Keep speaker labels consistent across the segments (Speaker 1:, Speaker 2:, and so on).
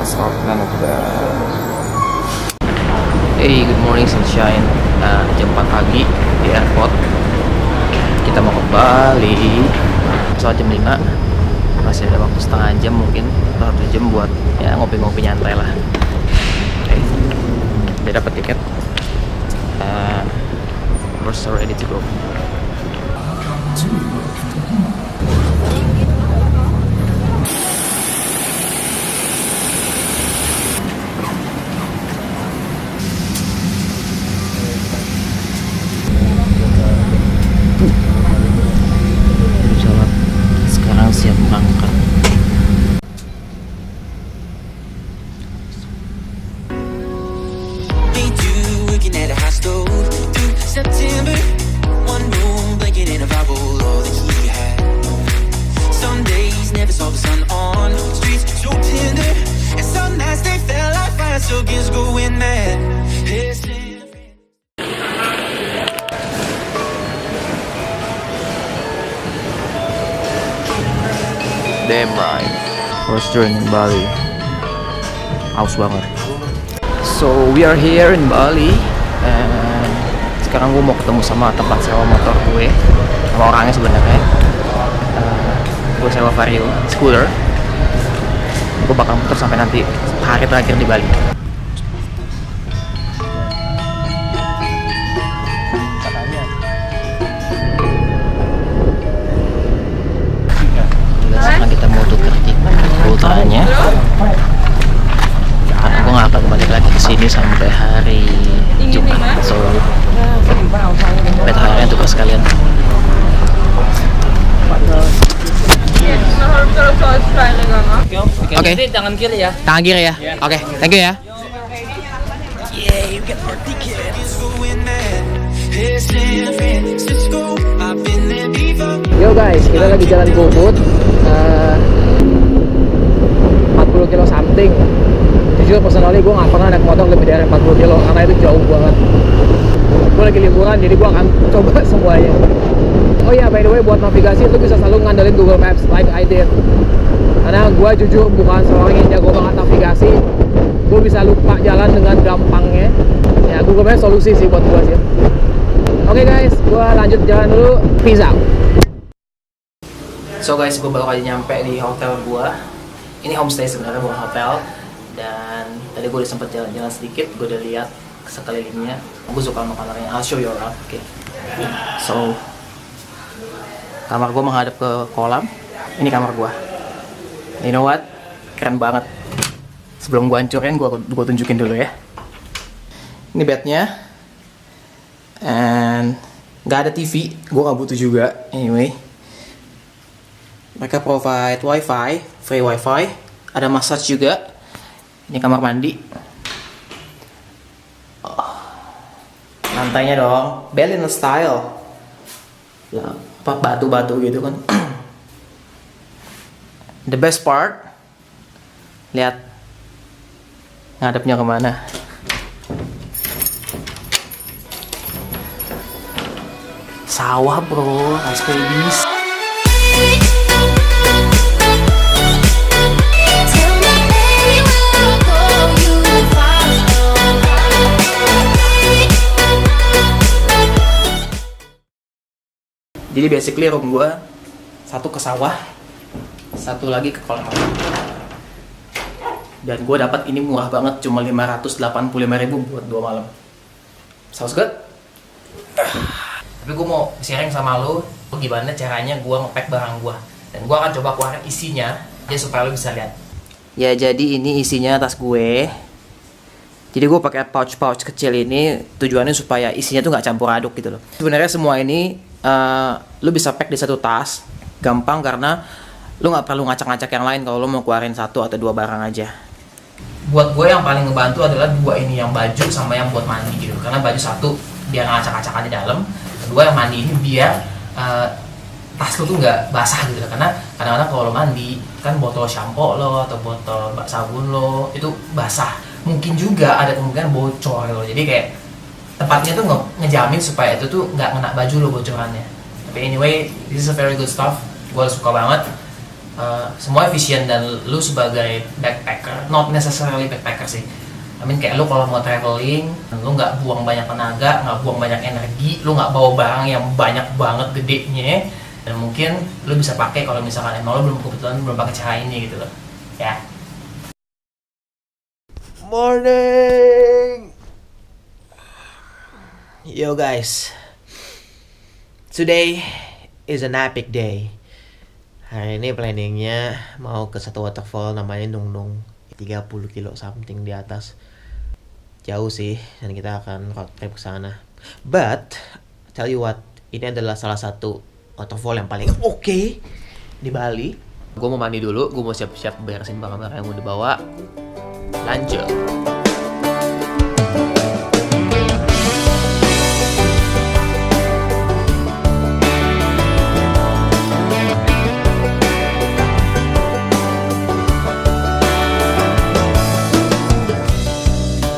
Speaker 1: start na nagda.
Speaker 2: Hey, good morning sunshine. Jam 4 pagi di airport. Kita mau ke Bali. Soal jam 5. Masih ada waktu setengah jam mungkin, atau 1 jam buat ya ngopi-ngopi nyantai lah. Oke. Udah dapat tiket. We're so ready to go. Sekarang siap berangkat.
Speaker 3: September, one room blanket in a Bible, all that he had. Some days never saw the sun on streets so tender, and some nights they felt like fire, so kids going mad.
Speaker 2: Damn right. First journey in Bali. Haus banget. So we are here in Bali, and sekarang gue mau ketemu sama tempat sewa motor gue, sama orangnya sebenarnya. Gue sewa Vario scooter. Gue bakal muter sampai nanti hari terakhir di Bali. Sekarang kita mau tukar tiket ultranya, karena gue nggak akan balik lagi ke sini sampai hari Jumat. So petanya tukar sekalian. Oke.
Speaker 4: Tangan kiri ya.
Speaker 2: Tangan kiri ya. Oke, thank you ya. Yo guys, kita lagi jalan Ubud, 40 kilo something. Jujur personally gue gak pernah naik motor lebih dari 40 kilo karena itu jauh banget. Gue lagi liburan jadi gue akan coba semuanya. Oh iya, by the way, buat navigasi lu bisa selalu ngandelin Google Maps like I did. Karena gue jujur bukan seorang yang jago banget navigasi. Gue bisa lupa jalan dengan gampangnya. Ya Google Maps solusi sih buat gue sih. Oke guys, gue lanjut jalan dulu. Peace out. So guys, gue baru aja nyampe di hotel gue. Ini homestay sebenarnya, bukan hotel. Dan tadi gue udah sempet jalan-jalan sedikit. Gue udah lihat sekelilingnya. Gue suka sama kamarnya. I'll show you around. Oke. So kamar gue menghadap ke kolam. Ini kamar gue. You know what? Keren banget. Sebelum gue hancurin, gue tunjukin dulu ya. Ini bednya. And gak ada TV. Gue gak butuh juga. Anyway, mereka provide wifi, free wifi. Ada massage juga. Ini kamar mandi. Lantainya dong, Berliner style. Ya, batu-batu gitu kan. The best part, lihat ngadepnya kemana. Sawah bro, nice babies. Jadi basically room gue satu ke sawah, satu lagi ke kolam renang. Dan gue dapat ini murah banget, cuma 585.000 buat 2 malam. Sounds good? Tapi gue mau sharing sama lo gimana caranya gue nge-pack barang gue. Dan gue akan coba keluarin isinya, ya supaya lo bisa lihat. Ya jadi ini isinya tas gue. Jadi gue pakai pouch kecil ini tujuannya supaya isinya tuh nggak campur aduk gitu loh. Sebenarnya semua ini lu bisa pack di satu tas, gampang karena lu nggak perlu ngacak-ngacak yang lain kalau lu mau keluarin 1 atau 2 barang aja. Buat gue yang paling ngebantu adalah 2 ini, yang baju sama yang buat mandi gitu. Karena baju 1 biar ngacak-ngacakan di dalam, kedua yang mandi ini biar tas lu tuh nggak basah gitu. Karena kadang-kadang kalau lo mandi kan botol shampoo lo atau botol sabun lo itu basah, mungkin juga ada kemungkinan bocor lo. Jadi kayak tempatnya tuh ngejamin supaya itu tuh nggak kena baju lo bocorannya. Tapi anyway, this is a very good stuff. Gue suka banget. semua efisien, dan lu sebagai backpacker, not necessarily backpacker sih, I mean kayak lu kalau mau traveling, lu nggak buang banyak tenaga, nggak buang banyak energi, lu nggak bawa barang yang banyak banget gedenya, dan mungkin lu bisa pakai kalau misalkan emang lu kebetulan belum pakai cara ini gitu loh, ya.
Speaker 1: Morning. Yo guys, today is an epic day. Hari ini planningnya mau ke satu waterfall namanya Nung Nung, 30 kilo something di atas. Jauh sih, dan kita akan road trip ke sana. But tell you what, ini adalah salah satu waterfall yang paling oke di Bali. Gue mau mandi dulu, gue mau siap-siap beresin barang-barang yang mau dibawa. Lanjut.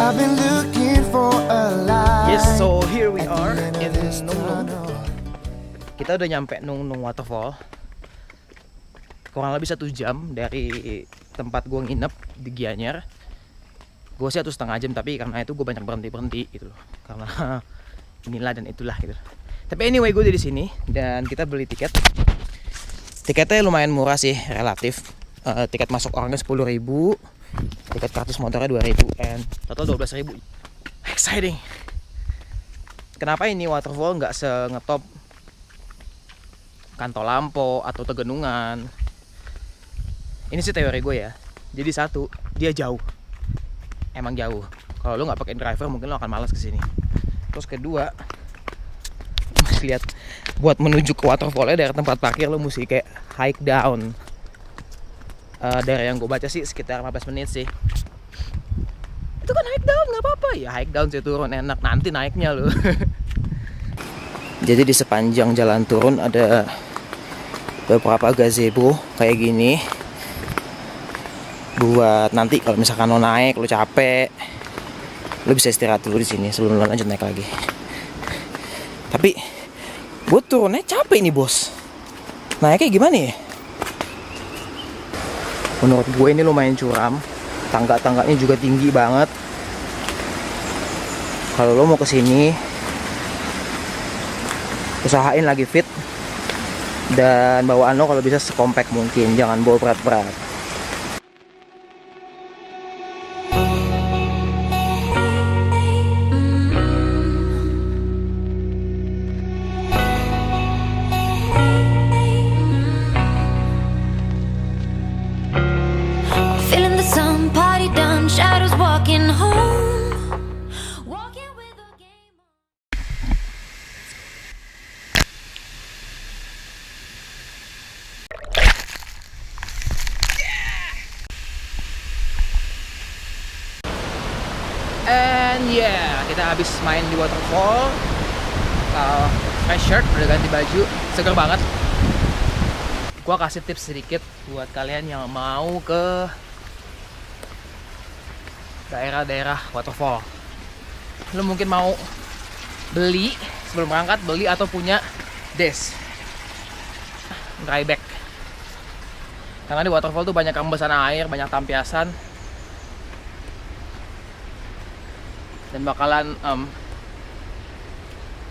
Speaker 3: I've been looking for a light.
Speaker 1: Yes, so here we are in Nung Nung. Kita udah nyampe Nung Nung Waterfall. Kurang lebih 1 jam dari tempat gue nginep di Gianyar. Gue sih 1,5 jam, tapi karena itu gue banyak berhenti gitu loh. Karena inilah dan itulah gitu. Tapi anyway, gue udah di sini dan kita beli tiket. Tiketnya lumayan murah sih, relatif. Tiket masuk orangnya 10.000, tiket kartus motornya 2.000, and total 12.000. Exciting. Kenapa ini waterfall nggak se-ngetop Kantolampo atau Tegenungan? Ini sih teori gue ya. Jadi satu, dia jauh. Emang jauh. Kalau lu nggak pakai driver mungkin lu akan malas kesini. Terus kedua, lihat, buat menuju ke waterfallnya dari tempat parkir lu mesti kayak hike down. Dari yang gue baca sih sekitar 15 menit sih. Itu kan hike down, nggak apa-apa ya, hike down sih, turun enak, nanti naiknya lu. Jadi di sepanjang jalan turun ada beberapa gazebo kayak gini, buat nanti kalau misalkan lo naik, lo capek, lo bisa istirahat dulu di sini sebelum lo lanjut naik lagi. Tapi gue turunnya capek nih bos, naiknya gimana ya? Menurut gue ini lumayan curam, tangga-tangganya juga tinggi banget. Kalau lo mau kesini, usahain lagi fit, dan bawaan lo kalau bisa sekompak mungkin, jangan bawa berat-berat.
Speaker 4: Feeling the sun, party done, shadows walking home. Walking with a game on.
Speaker 1: And yeah, kita habis main di waterfall. Fresh shirt, udah ganti baju, seger banget. Gua kasih tips sedikit buat kalian yang mau ke daerah-daerah waterfall. Lu mungkin mau beli sebelum berangkat, beli atau punya des dry bag. Karena di waterfall tuh banyak rembesan air, banyak tampiasan, dan bakalan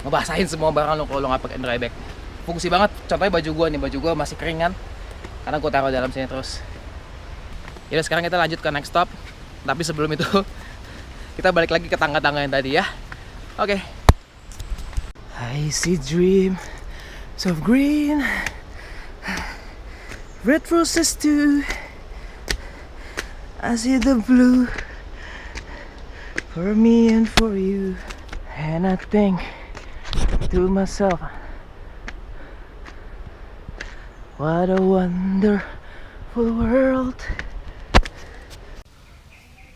Speaker 1: ngebasahin semua barang lo kalau lo nggak pakai dry bag. Fungsi banget. Contohnya baju gua nih, baju gua masih keringan karena gua taruh dalam sini terus. Yaudah, sekarang kita lanjut ke next stop. Tapi sebelum itu kita balik lagi ke tangga-tangga yang tadi ya. Oke. I see dreams of green, red roses too. I see the blue for me and for you. And I think to myself, what a wonderful world.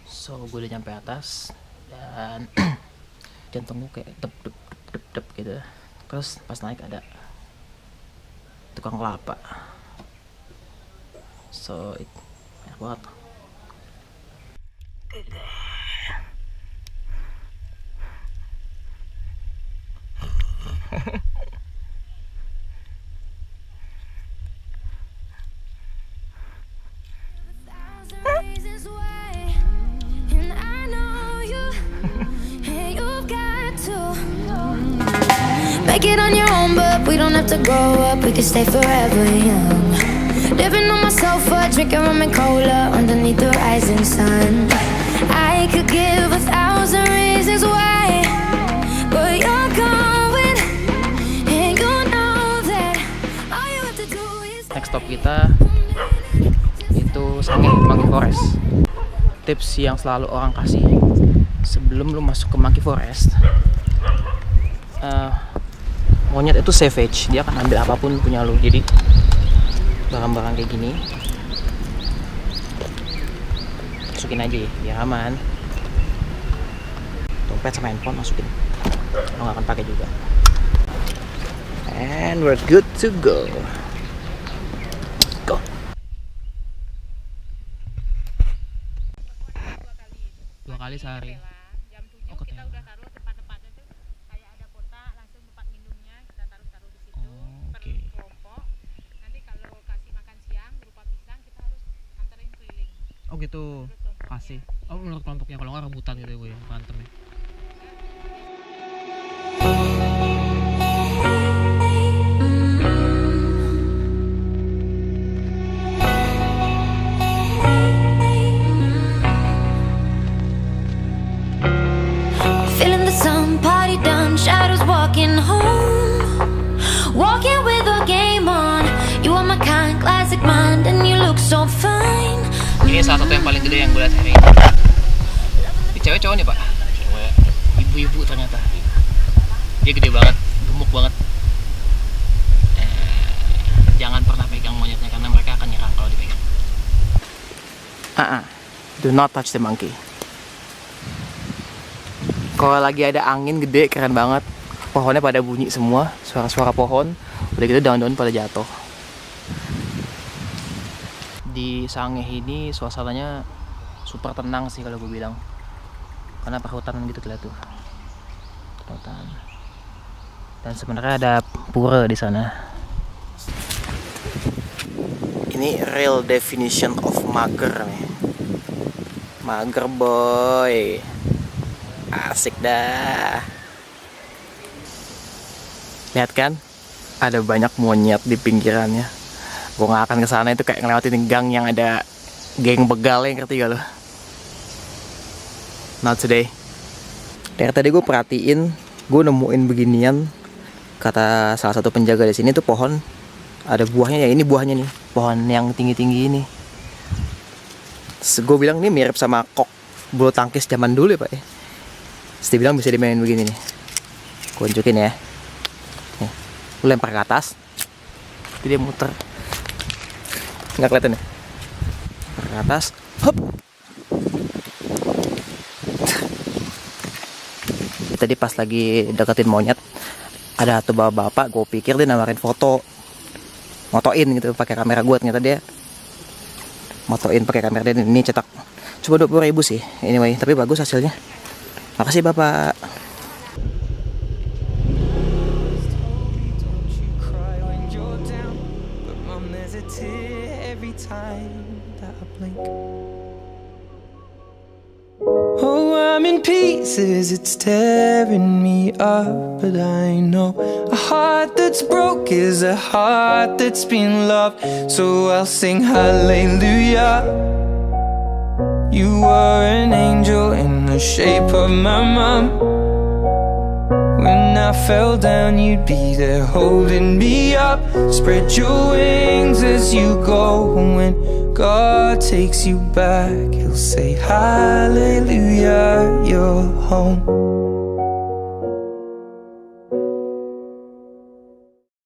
Speaker 1: So gue udah nyampe atas dan jantung gue kayak dep gitu. Terus pas naik ada tukang kelapa. So enak banget.
Speaker 4: Make it on your own, but we don't have to grow up. We can stay forever young. Living on my sofa, drinking rum and cola underneath the rising sun. I could give 1,000 reasons why, but you're going, and you know that all you have to do is.
Speaker 1: Next stop kita itu Sange Monkey Forest. Tips yang selalu orang kasih sebelum lu masuk ke Monkey Forest, monyet itu savage, dia akan ambil apapun punya lu. Jadi barang-barang kayak gini masukin aja ya, biar aman. Dompet sama handphone masukin, lo nggak akan pakai juga. And we're good to go. Go. 2 kali sehari.
Speaker 5: Jam 7 kita udah taruh tempat-tempatnya tuh kayak ada kotak, langsung tempat minumnya kita taruh di situ per kelompok. Nanti kalau kasih makan siang berupa pisang kita harus anterin keliling.
Speaker 1: Oh gitu. Kasih. Oh menurut kelompoknya, kalau nggak rebutan gitu gue berantem ya.
Speaker 4: Feeling the sun, party done, shadows walking home. Walking with a game on. You are my kind, classic mind, and you look so fine.
Speaker 1: Ini salah satu yang paling gede yang gue lihat hari ini. Ini cewek cowok nih pak? Cewek. Ibu-ibu ternyata. Dia gede banget, gemuk banget. Jangan pernah pegang monyetnya karena mereka akan nyerang kalau dipegang. Do not touch the monkey. Kalau lagi ada angin gede keren banget. Pohonnya pada bunyi semua, suara-suara pohon. Udah gitu daun-daun pada jatuh. Di Sange ini suasananya super tenang sih kalau gue bilang, karena perhutanan gitu kelihatan tuh, perhutan. Dan sebenarnya ada pura di sana. Ini real definition of mager nih, mager boy, asik dah. Lihat kan, ada banyak monyet di pinggirannya. Gue gak akan kesana, itu kayak ngelewatin gang yang ada geng begal, yang ngerti gak lo? Not today. Dari tadi gue perhatiin, gue nemuin beginian. Kata salah satu penjaga di sini tuh pohon ada buahnya ya, ini buahnya nih, pohon yang tinggi-tinggi ini. Terus gue bilang ini mirip sama kok bulu tangkis zaman dulu ya pak ya. Terus dia bilang bisa dimainin begini nih. Gue tunjukin ya. Nih, lu lempar ke atas, jadi dia muter. Nggak kelihatan ya? Ke atas, hop. Tadi pas lagi deketin monyet, ada satu bapak, gue pikir dia nawarin foto, motoin gitu pakai kamera gue. Ternyata dia motoin pakai kamera dia. Ini cetak cuma 20.000 sih, anyway, tapi bagus hasilnya. Makasih bapak.
Speaker 3: Oh, I'm in pieces, it's tearing me up, but I know a heart that's broke is a heart that's been loved, so I'll sing hallelujah. You were an angel in the shape of my mom. When I fell down, you'd be there holding me up. Spread your wings as you go. When God takes you back, He'll say hallelujah, you're home.